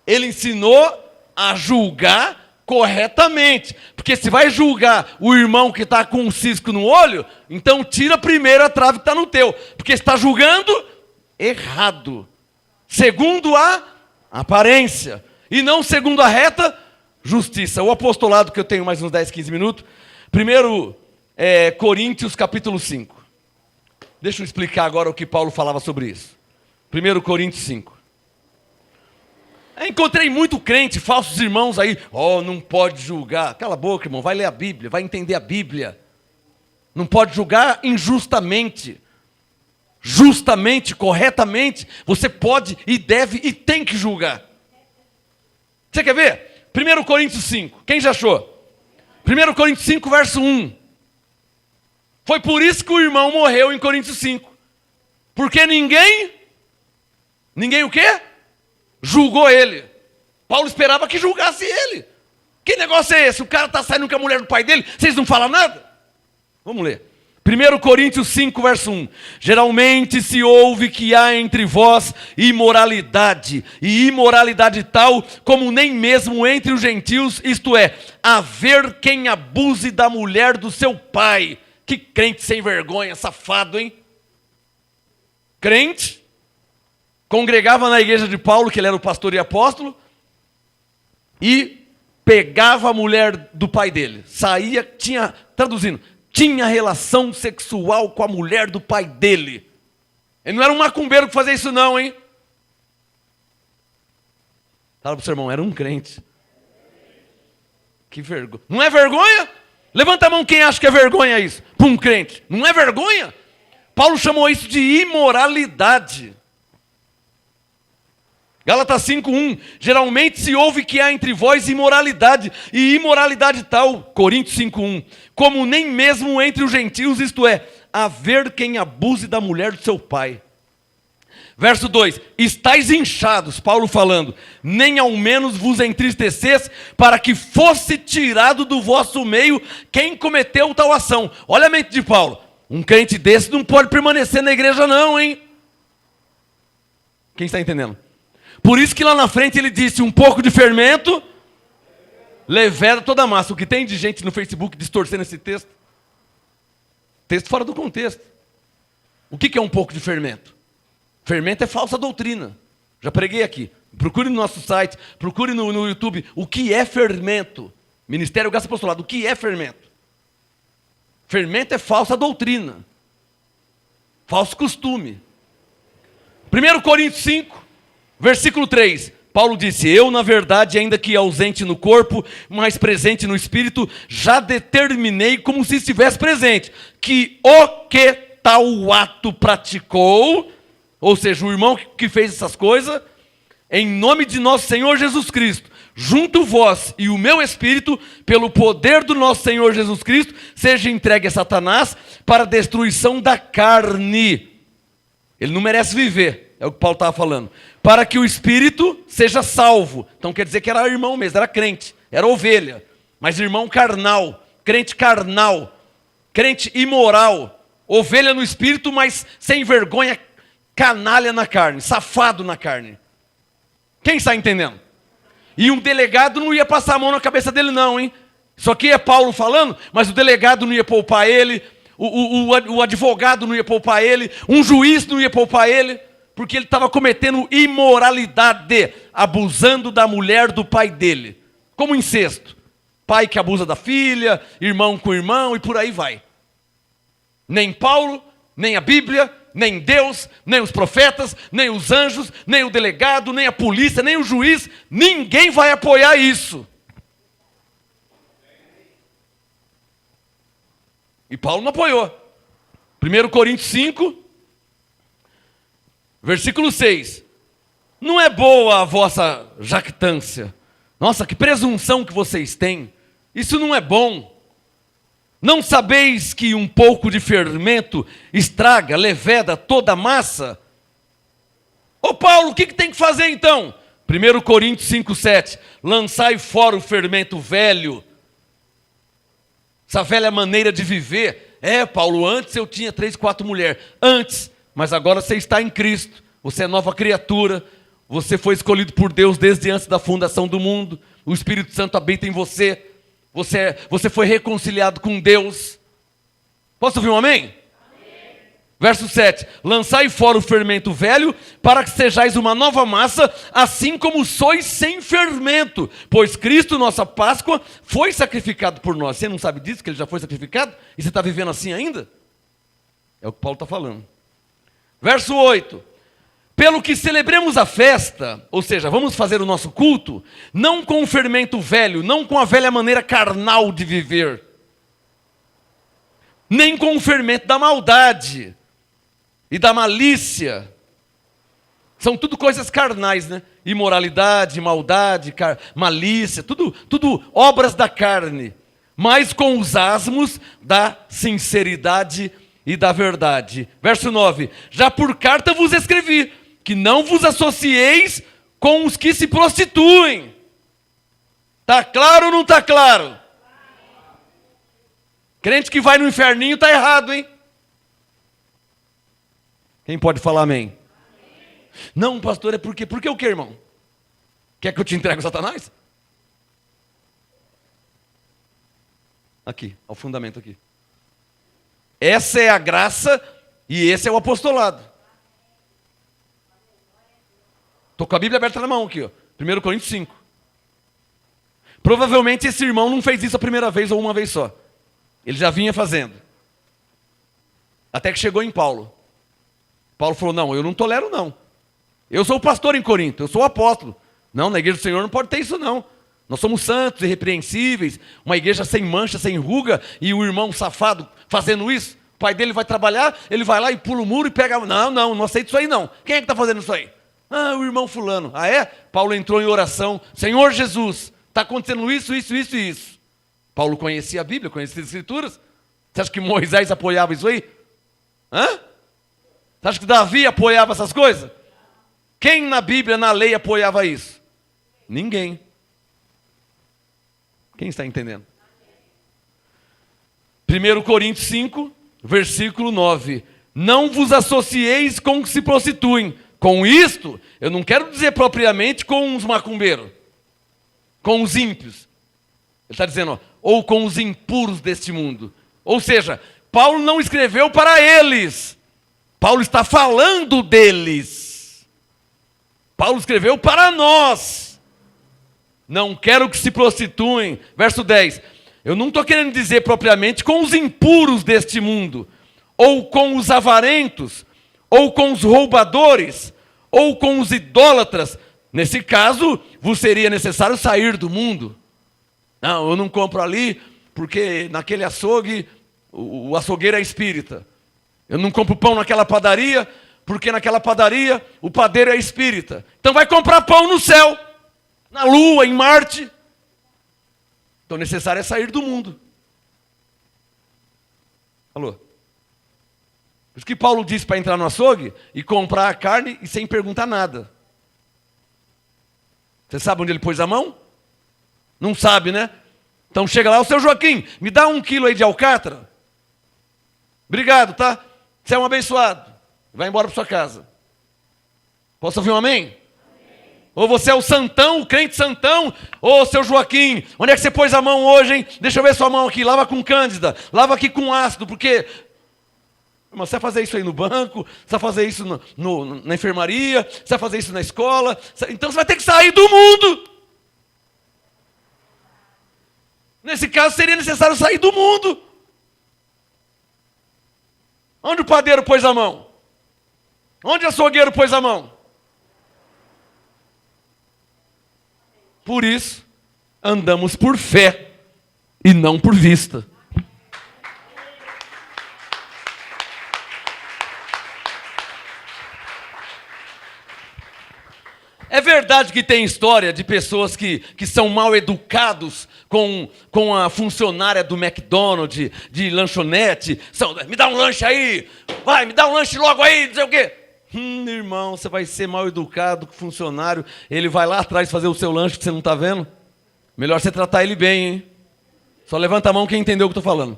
Ele ensinou a julgar corretamente. Porque se vai julgar o irmão que está com um cisco no olho, então tira primeiro a trave que está no teu. Porque você está julgando errado. Segundo a aparência. E não segundo a reta justiça. O apostolado que eu tenho mais uns 10, 15 minutos. Primeiro, Coríntios capítulo 5. Deixa eu explicar agora o que Paulo falava sobre isso. 1 Coríntios 5. Eu encontrei muito crente, falsos irmãos aí. Não pode julgar. Cala a boca, irmão. Vai ler a Bíblia, vai entender a Bíblia. Não pode julgar injustamente. Justamente, corretamente, você pode e deve e tem que julgar. Você quer ver? 1 Coríntios 5. Quem já achou? 1 Coríntios 5, verso 1. Foi por isso que o irmão morreu em Coríntios 5. Porque ninguém o quê? Julgou ele. Paulo esperava que julgasse ele. Que negócio é esse? O cara está saindo com a mulher do pai dele, vocês não falam nada? Vamos ler. 1 Coríntios 5, verso 1. Geralmente se ouve que há entre vós imoralidade, e imoralidade tal como nem mesmo entre os gentios, isto é, haver quem abuse da mulher do seu pai. Que crente sem vergonha, safado, hein? Crente, congregava na igreja de Paulo, que ele era o pastor e apóstolo, e pegava a mulher do pai dele. Saía, traduzindo, tinha relação sexual com a mulher do pai dele. Ele não era um macumbeiro que fazia isso não, hein? Fala pro seu irmão, era um crente. Que vergonha. Não é vergonha? Levanta a mão quem acha que é vergonha isso. Para um crente. Não é vergonha? Paulo chamou isso de imoralidade. Gálatas 5:1. Geralmente se ouve que há entre vós imoralidade, e imoralidade tal, Coríntios 5:1, como nem mesmo entre os gentios, isto é, haver quem abuse da mulher do seu pai. Verso 2, estáis inchados, Paulo falando, nem ao menos vos entristecesse, para que fosse tirado do vosso meio quem cometeu tal ação. Olha a mente de Paulo, um crente desse não pode permanecer na igreja não, hein? Quem está entendendo? Por isso que lá na frente ele disse, um pouco de fermento, leveda toda a massa. O que tem de gente no Facebook distorcendo esse texto? Texto fora do contexto. O que é um pouco de fermento? Fermento é falsa doutrina. Já preguei aqui. Procure no nosso site, procure no YouTube. O que é fermento? Ministério Graça Apostolado. O que é fermento? Fermento é falsa doutrina. Falso costume. 1 Coríntios 5, versículo 3. Paulo disse, eu na verdade, ainda que ausente no corpo, mas presente no espírito, já determinei como se estivesse presente, que o que tal ato praticou... Ou seja, o irmão que fez essas coisas, em nome de nosso Senhor Jesus Cristo, junto vós e o meu espírito, pelo poder do nosso Senhor Jesus Cristo, seja entregue a Satanás para a destruição da carne. Ele não merece viver, é o que Paulo estava falando. Para que o espírito seja salvo. Então quer dizer que era irmão mesmo, era crente, era ovelha. Mas irmão carnal, crente imoral, ovelha no espírito, mas sem vergonha, canalha na carne, safado na carne. Quem está entendendo? E um delegado não ia passar a mão na cabeça dele não, hein? Isso aqui é Paulo falando, mas o delegado não ia poupar ele, o advogado não ia poupar ele, um juiz não ia poupar ele, porque ele estava cometendo imoralidade, abusando da mulher do pai dele, como incesto. Pai que abusa da filha, irmão com irmão e por aí vai. Nem Paulo, nem a Bíblia, nem Deus, nem os profetas, nem os anjos, nem o delegado, nem a polícia, nem o juiz, ninguém vai apoiar isso. E Paulo não apoiou. 1 Coríntios 5, versículo 6. Não é boa a vossa jactância. Nossa, que presunção que vocês têm. Isso não é bom. Não sabeis que um pouco de fermento estraga, leveda toda a massa? Ô Paulo, o que tem que fazer então? 1 Coríntios 5,7. Lançai fora o fermento velho. Essa velha maneira de viver. Paulo, antes eu tinha 3, 4 mulheres. Antes, mas agora você está em Cristo. Você é nova criatura. Você foi escolhido por Deus desde antes da fundação do mundo. O Espírito Santo habita em você. Você foi reconciliado com Deus. Posso ouvir um amém? Amém. Verso 7. Lançai fora o fermento velho, para que sejais uma nova massa, assim como sois sem fermento. Pois Cristo, nossa Páscoa, foi sacrificado por nós. Você não sabe disso, que ele já foi sacrificado? E você está vivendo assim ainda? É o que Paulo está falando. Verso 8. Pelo que celebremos a festa, ou seja, vamos fazer o nosso culto, não com o fermento velho, não com a velha maneira carnal de viver, nem com o fermento da maldade e da malícia. São tudo coisas carnais, né? Imoralidade, maldade, malícia, tudo obras da carne, mas com os asmos da sinceridade e da verdade. Verso 9. Já por carta vos escrevi, que não vos associeis com os que se prostituem. Está claro ou não está claro? Crente que vai no inferninho está errado, hein? Quem pode falar amém? Não, pastor, é porque... Por que o quê, irmão? Quer que eu te entregue o Satanás? Aqui, ao fundamento aqui. Essa é a graça e esse é o apostolado. Estou com a Bíblia aberta na mão aqui, ó. 1 Coríntios 5. Provavelmente esse irmão não fez isso a primeira vez ou uma vez só. Ele já vinha fazendo. Até que chegou em Paulo. Paulo falou, não, eu não tolero não. Eu sou o pastor em Corinto, eu sou o apóstolo. Não, na igreja do Senhor não pode ter isso não. Nós somos santos, irrepreensíveis, uma igreja sem mancha, sem ruga, e o irmão safado fazendo isso. O pai dele vai trabalhar, ele vai lá e pula o muro e pega... Não aceito isso aí não. Quem é que está fazendo isso aí? O irmão fulano. Ah, é? Paulo entrou em oração. Senhor Jesus, está acontecendo isso. Paulo conhecia a Bíblia, conhecia as Escrituras. Você acha que Moisés apoiava isso aí? Você acha que Davi apoiava essas coisas? Quem na Bíblia, na lei, apoiava isso? Ninguém. Quem está entendendo? 1 Coríntios 5, versículo 9. Não vos associeis com os que se prostituem. Com isto, eu não quero dizer propriamente com os macumbeiros, com os ímpios. Ele está dizendo, ou com os impuros deste mundo. Ou seja, Paulo não escreveu para eles. Paulo está falando deles. Paulo escreveu para nós. Não quero que se prostituem. Verso 10. Eu não estou querendo dizer propriamente com os impuros deste mundo, ou com os avarentos, ou com os roubadores, ou com os idólatras. Nesse caso, vos seria necessário sair do mundo. Não, eu não compro ali, porque naquele açougue, o açougueiro é espírita. Eu não compro pão naquela padaria, Porque naquela padaria o padeiro é espírita. Então vai comprar pão no céu, na lua, em Marte. Então o necessário é sair do mundo. Alô? Por isso que Paulo disse para entrar no açougue e comprar a carne e sem perguntar nada. Você sabe onde ele pôs a mão? Não sabe, né? Então chega lá, o seu Joaquim, me dá 1 quilo aí de alcatra. Obrigado, tá? Você é um abençoado. Vai embora para sua casa. Posso ouvir um amém? Amém? Ou você é o santão, o crente santão, ô seu Joaquim, onde é que você pôs a mão hoje, hein? Deixa eu ver sua mão aqui, lava com cândida, lava aqui com ácido, porque... Irmão, você vai fazer isso aí no banco, você vai fazer isso na enfermaria, você vai fazer isso na escola, então você vai ter que sair do mundo. Nesse caso seria necessário sair do mundo. Onde o padeiro pôs a mão? Onde o açougueiro pôs a mão? Por isso, andamos por fé e não por vista. É verdade que tem história de pessoas que são mal educados com a funcionária do McDonald's, de lanchonete. Me dá um lanche aí, vai, me dá um lanche logo aí, não sei o quê. Irmão, você vai ser mal educado com o funcionário, ele vai lá atrás fazer o seu lanche que você não está vendo. Melhor você tratar ele bem, hein? Só levanta a mão quem entendeu o que eu estou falando.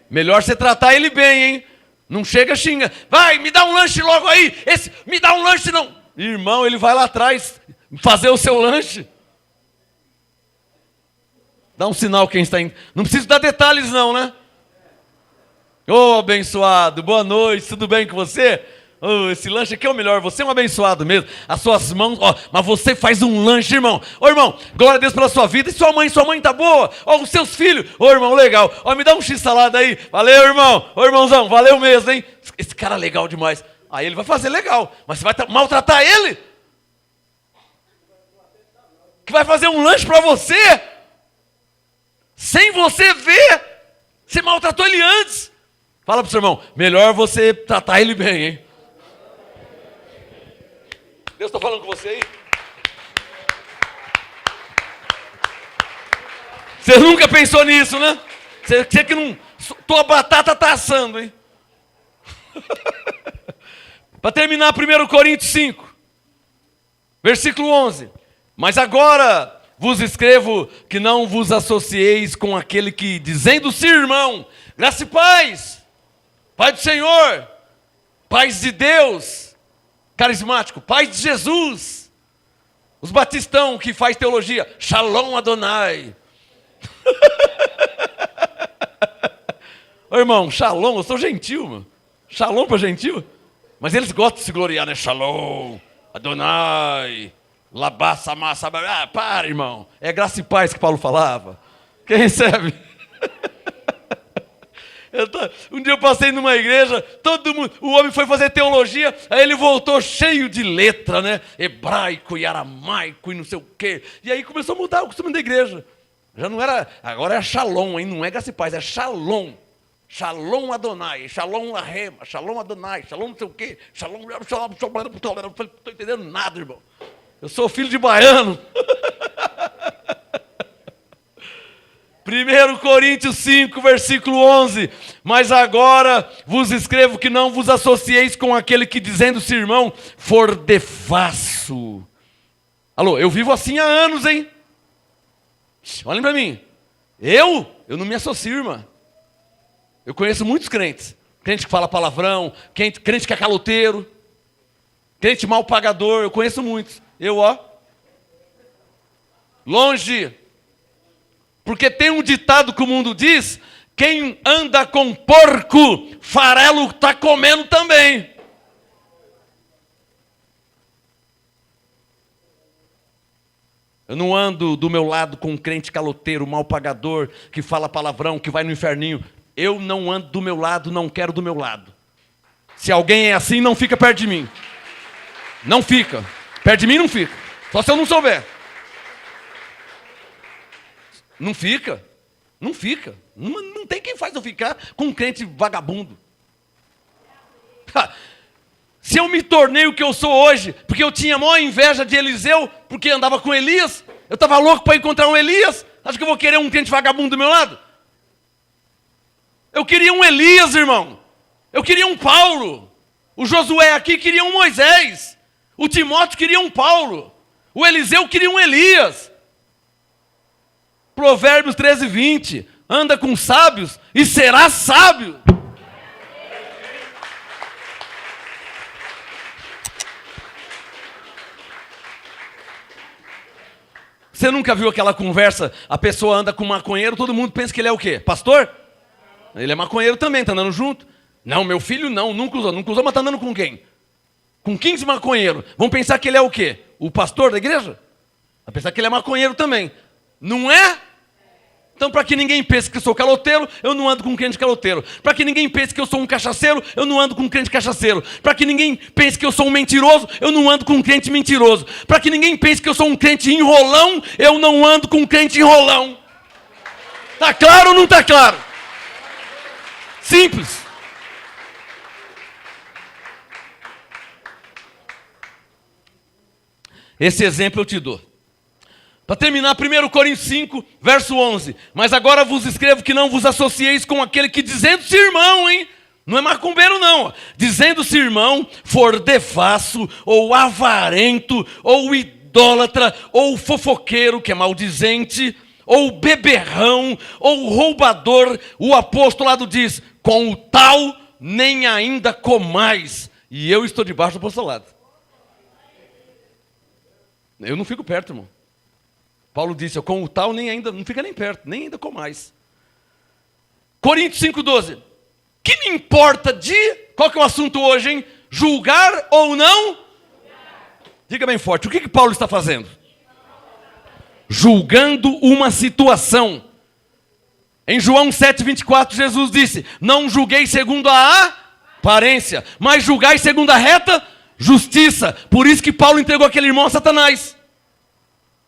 Melhor você tratar ele bem, hein? Não chega xinga. Vai, me dá um lanche logo aí. Me dá um lanche não. Irmão, ele vai lá atrás fazer o seu lanche. Dá um sinal quem está indo. Não precisa dar detalhes não, né? Ô, abençoado, boa noite, tudo bem com você? Oh, esse lanche aqui é o melhor, você é um abençoado mesmo. As suas mãos, mas você faz um lanche, irmão. Ô, irmão, glória a Deus pela sua vida. E sua mãe tá boa? Ó, os seus filhos. Ô, irmão, legal. Ó, me dá um x-salada aí. Valeu, irmão. Ô, irmãozão, valeu mesmo, hein? Esse cara é legal demais. Aí ele vai fazer legal, mas você vai maltratar ele? Que vai fazer um lanche para você? Sem você ver? Você maltratou ele antes. Fala pro seu irmão, melhor você tratar ele bem, hein? Deus está falando com você aí? Você nunca pensou nisso, né? Você que não... Tua batata tá assando, hein? Para terminar, 1 Coríntios 5, versículo 11. Mas agora vos escrevo que não vos associeis com aquele que, dizendo-se irmão, graça e paz, Pai do Senhor, paz de Deus, carismático, paz de Jesus. Os batistão que faz teologia, Shalom Adonai. Ô irmão, Shalom, eu sou gentil, mano. Shalom para gentil. Mas eles gostam de se gloriar, né? Shalom, Adonai, Labassa, Massa. Ah, para, irmão. É graça e paz que Paulo falava. Quem recebe? Um dia eu passei numa igreja, todo mundo, o homem foi fazer teologia, aí ele voltou cheio de letra, né? Hebraico e aramaico e não sei o quê. E aí começou a mudar o costume da igreja. Já não era, agora é Shalom, hein? Não é graça e paz, é Shalom. Shalom Adonai, Shalom Lahema, Shalom Adonai, Shalom não sei o quê, Shalom, não estou entendendo nada, irmão. Eu sou filho de baiano. 1 Coríntios 5, versículo 11. Mas agora vos escrevo que não vos associeis com aquele que, dizendo-se irmão, for devasso. Alô, eu vivo assim há anos, hein? Olhem para mim. Eu não me associo, irmã. Eu conheço muitos crentes. Crente que fala palavrão, crente que é caloteiro, crente mal pagador, eu conheço muitos. Longe. Porque tem um ditado que o mundo diz, quem anda com porco, farelo está comendo também. Eu não ando do meu lado com um crente caloteiro, mal pagador, que fala palavrão, que vai no inferninho. Eu não ando do meu lado, não quero do meu lado. Se alguém é assim, não fica perto de mim. Não fica. Perto de mim não fica. Só se eu não souber. Não fica. Não fica. Não tem quem faz eu ficar com um crente vagabundo. Se eu me tornei o que eu sou hoje, porque eu tinha a maior inveja de Eliseu, porque andava com Elias, eu estava louco para encontrar um Elias, acho que eu vou querer um crente vagabundo do meu lado? Eu queria um Elias, irmão. Eu queria um Paulo. O Josué aqui queria um Moisés. O Timóteo queria um Paulo. O Eliseu queria um Elias. Provérbios 13, 20. Anda com sábios e serás sábio. Você nunca viu aquela conversa, a pessoa anda com um maconheiro, todo mundo pensa que ele é o quê? Pastor? Ele é maconheiro também, está andando junto? Não, meu filho não, nunca usou, mas está andando com quem? Com 15 maconheiros. Vão pensar que ele é o quê? O pastor da igreja? Vai pensar que ele é maconheiro também. Não é? Então, para que ninguém pense que eu sou caloteiro, eu não ando com um crente caloteiro. Para que ninguém pense que eu sou um cachaceiro, eu não ando com um crente cachaceiro. Para que ninguém pense que eu sou um mentiroso, eu não ando com um crente mentiroso. Para que ninguém pense que eu sou um crente enrolão, eu não ando com um crente enrolão. Tá claro ou não tá claro? Simples. Esse exemplo eu te dou. Para terminar, 1 Coríntios 5, verso 11. Mas agora vos escrevo que não vos associeis com aquele que dizendo-se irmão, hein? Não é macumbeiro não. Dizendo-se irmão, for devasso, ou avarento, ou idólatra, ou fofoqueiro, que é maldizente, ou beberrão, ou roubador. O apostolado diz, com o tal nem ainda comais. E eu estou debaixo do apostolado. Eu não fico perto, irmão. Paulo disse, com o tal nem ainda, não fica nem perto, nem ainda com mais. Coríntios 5,12. Que me importa de, qual que é o assunto hoje, hein? Julgar ou não? Julgar. Diga bem forte, o que Paulo está fazendo? Julgando uma situação. Em João 7,24, Jesus disse, não julguei segundo a aparência, mas julgai segundo a reta justiça. Por isso que Paulo entregou aquele irmão a Satanás.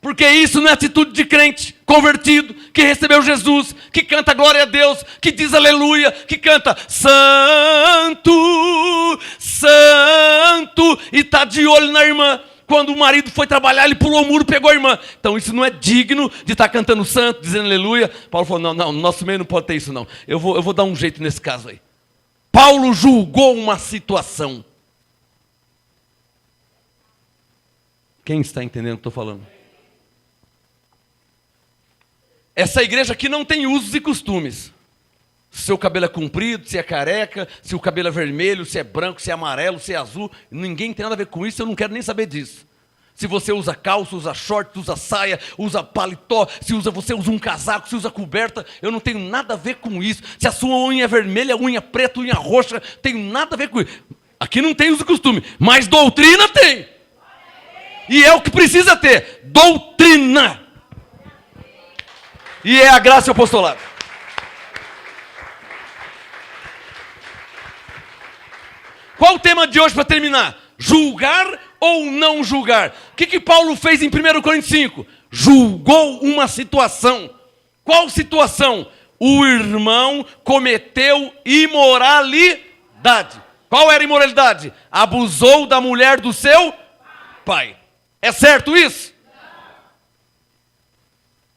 Porque isso não é atitude de crente convertido, que recebeu Jesus, que canta glória a Deus, que diz aleluia, que canta santo, santo, e está de olho na irmã. Quando o marido foi trabalhar, ele pulou o muro e pegou a irmã. Então isso não é digno de estar cantando santo, dizendo aleluia. Paulo falou, não, no nosso meio não pode ter isso não. Eu vou dar um jeito nesse caso aí. Paulo julgou uma situação. Quem está entendendo o que estou falando? Essa igreja aqui não tem usos e costumes. Se seu cabelo é comprido, se é careca, se o cabelo é vermelho, se é branco, se é amarelo, se é azul. Ninguém tem nada a ver com isso, eu não quero nem saber disso. Se você usa calça, usa short, usa saia, usa paletó, você usa um casaco, se usa coberta, eu não tenho nada a ver com isso. Se a sua unha é vermelha, unha preta, unha roxa, tenho nada a ver com isso. Aqui não tem uso e costume, mas doutrina tem. E é o que precisa ter, doutrina. E é a graça e o apostolado. Qual o tema de hoje para terminar? Julgar ou não julgar? O que Paulo fez em 1 Coríntios 5? Julgou uma situação. Qual situação? O irmão cometeu imoralidade. Qual era a imoralidade? Abusou da mulher do seu pai. É certo isso?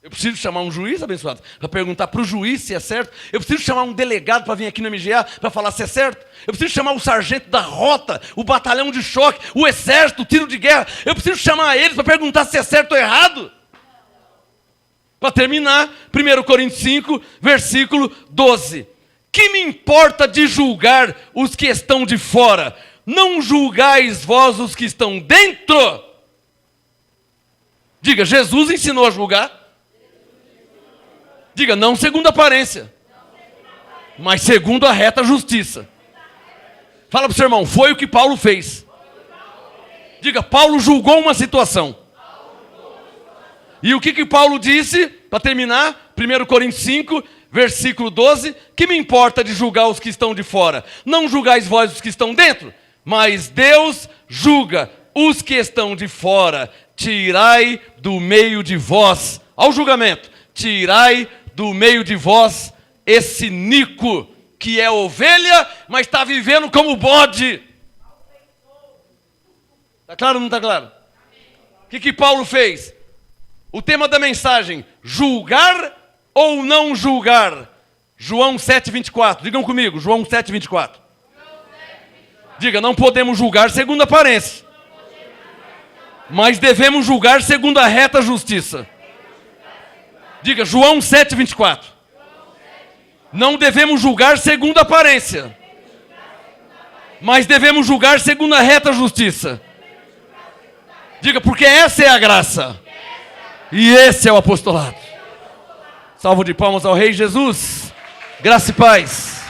Eu preciso chamar um juiz abençoado para perguntar para o juiz se é certo. Eu preciso chamar um delegado para vir aqui no MGA para falar se é certo. Eu preciso chamar o sargento da rota, o batalhão de choque, o exército, o tiro de guerra. Eu preciso chamar eles para perguntar se é certo ou errado. Para terminar, 1 Coríntios 5, versículo 12. Que me importa de julgar os que estão de fora? Não julgais vós os que estão dentro. Diga, Jesus ensinou a julgar. Diga, não segundo a aparência, mas segundo a reta justiça. Fala para o seu irmão, foi o que Paulo fez. Diga, Paulo julgou uma situação. E o que Paulo disse, para terminar, 1 Coríntios 5, versículo 12, que me importa de julgar os que estão de fora? Não julgais vós os que estão dentro, mas Deus julga os que estão de fora. Tirai do meio de vós, ao julgamento, tirai do meio de vós esse Nico, que é ovelha, mas está vivendo como bode. Está claro ou não está claro? O que Paulo fez? O tema da mensagem, julgar ou não julgar? João 7,24. Digam comigo, João 7,24. Diga, não podemos julgar segundo a aparência, mas devemos julgar segundo a reta justiça. Diga, João 7,24. Não devemos julgar segundo a aparência, mas devemos julgar segundo a reta justiça. Diga, porque essa é a graça. E esse é o apostolado. Salvo de palmas ao Rei Jesus. Graça e paz.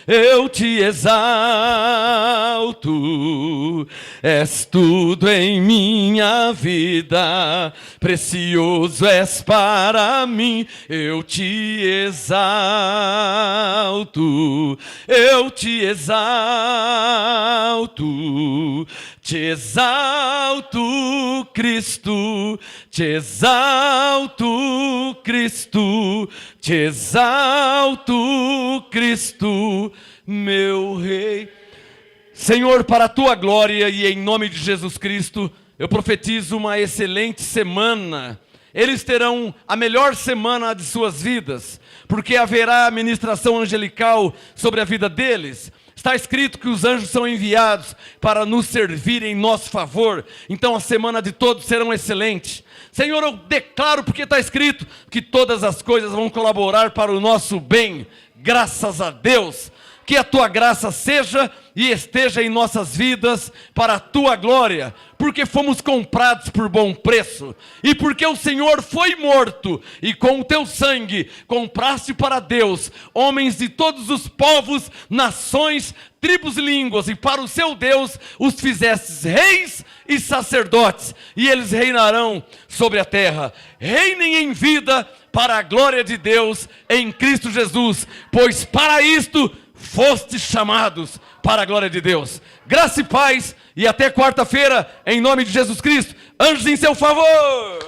Eu te exalto, és tudo em minha vida, precioso és para mim. Eu te exalto, te exalto, Cristo, te exalto, Cristo, te exalto, Cristo, meu Rei. Senhor, para a tua glória e em nome de Jesus Cristo, eu profetizo uma excelente semana. Eles terão a melhor semana de suas vidas, porque haverá ministração angelical sobre a vida deles. Está escrito que os anjos são enviados para nos servir em nosso favor. Então a semana de todos serão excelentes. Senhor, eu declaro, porque está escrito, que todas as coisas vão colaborar para o nosso bem. Graças a Deus. Que a tua graça seja e esteja em nossas vidas para a tua glória, porque fomos comprados por bom preço, e porque o Senhor foi morto, e com o teu sangue compraste para Deus homens de todos os povos, nações, tribos e línguas, e para o seu Deus os fizestes reis e sacerdotes, e eles reinarão sobre a terra. Reinem em vida para a glória de Deus em Cristo Jesus, pois para isto fostes chamados para a glória de Deus. Graça e paz, e até quarta-feira, em nome de Jesus Cristo. Anjos em seu favor.